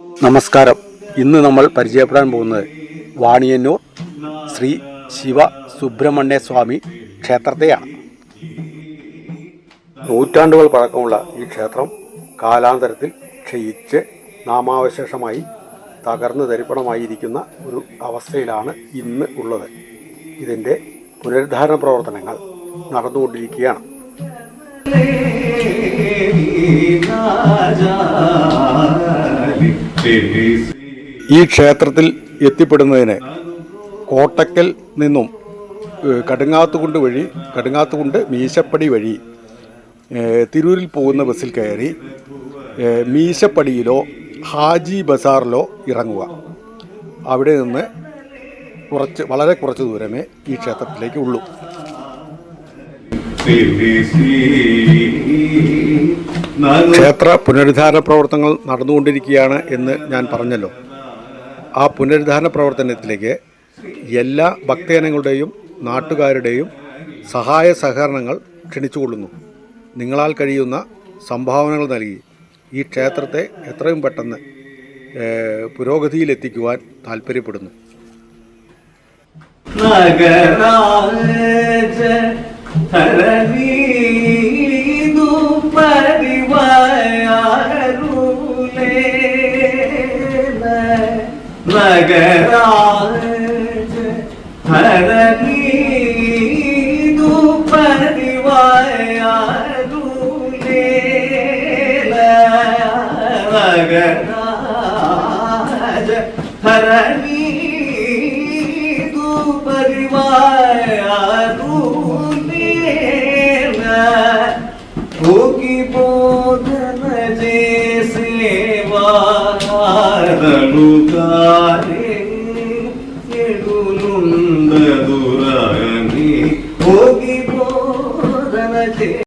നമസ്കാരം. ഇന്ന് നമ്മൾ പരിചയപ്പെടാൻ പോകുന്നത് വാണിയന്നൂർ ശ്രീ ശിവ സുബ്രഹ്മണ്യ സ്വാമി ക്ഷേത്രത്തെയാണ്. നൂറ്റാണ്ടുകൾ പഴക്കമുള്ള ഈ ക്ഷേത്രം കാലാന്തരത്തിൽ ക്ഷയിച്ച് നാമാവശേഷമായി തകർന്നു തരിപ്പണമായിരിക്കുന്ന ഒരു അവസ്ഥയിലാണ് ഇന്ന് ഉള്ളത്. ഇതിൻ്റെ പുനരുദ്ധാരണ പ്രവർത്തനങ്ങൾ നടന്നുകൊണ്ടിരിക്കുകയാണ്. ഈ ക്ഷേത്രത്തിൽ എത്തിപ്പെടുന്നതിന് കോട്ടക്കൽ നിന്നും കടുങ്ങാത്തുകുണ്ട് മീശപ്പടി വഴി തിരൂരിൽ പോകുന്ന ബസ്സിൽ കയറി മീശപ്പടിയിലോ ഹാജി ബസാറിലോ ഇറങ്ങുക. അവിടെ നിന്ന് വളരെ കുറച്ച് ദൂരമേ ഈ ക്ഷേത്രത്തിലേക്ക് ഉള്ളൂ. ക്ഷേത്ര പുനരുദ്ധാരണ പ്രവർത്തനങ്ങൾ നടന്നുകൊണ്ടിരിക്കുകയാണ് എന്ന് ഞാൻ പറഞ്ഞല്ലോ. ആ പുനരുദ്ധാരണ പ്രവർത്തനത്തിലേക്ക് എല്ലാ ഭക്തജനങ്ങളുടെയും നാട്ടുകാരുടെയും സഹായ സഹകരണങ്ങൾ ക്ഷണിച്ചുകൊള്ളുന്നു. നിങ്ങളാൽ കഴിയുന്ന സംഭാവനകൾ നൽകി ഈ ക്ഷേത്രത്തെ എത്രയും പെട്ടെന്ന് പുരോഗതിയിലെത്തിക്കുവാൻ താല്പര്യപ്പെടുന്നു. बोधन जैसे वादलुका